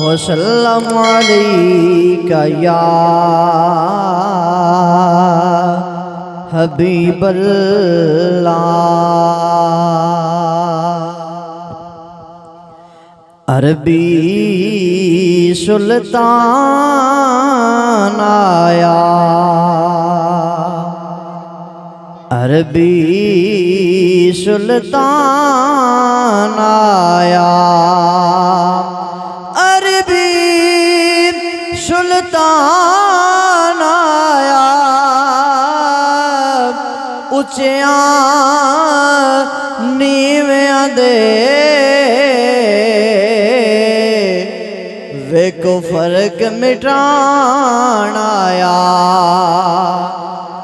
वसल्लम अलैका या हबीबल्लाह। अरबी सुल्तान आया, अरबी सुल्तान आया, अरबी सुल्तान आया, उच्चियां नीवियां दे वेको फर्क मिटाण आया।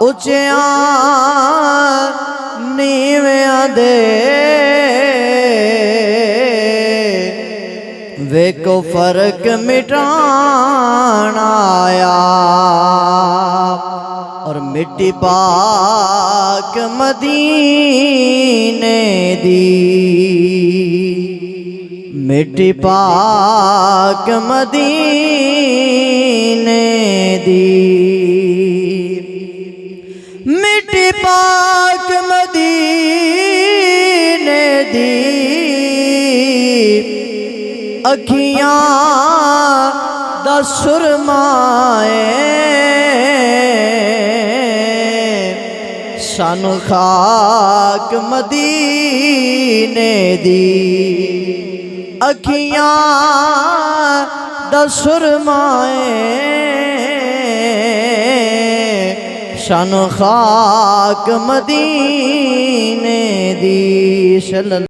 उच्चियां नीवियां दे वेको फर्क मिटाण आया। और मिट्टी पाक मदीने दी, मिट्टी पाक मदीने दी, मिट्टी पाक मदीने दी, अखियां दा सुरमाए सानू खाक मदीने दी, अखियां दा सुरमाए शान खाक मदीने दी।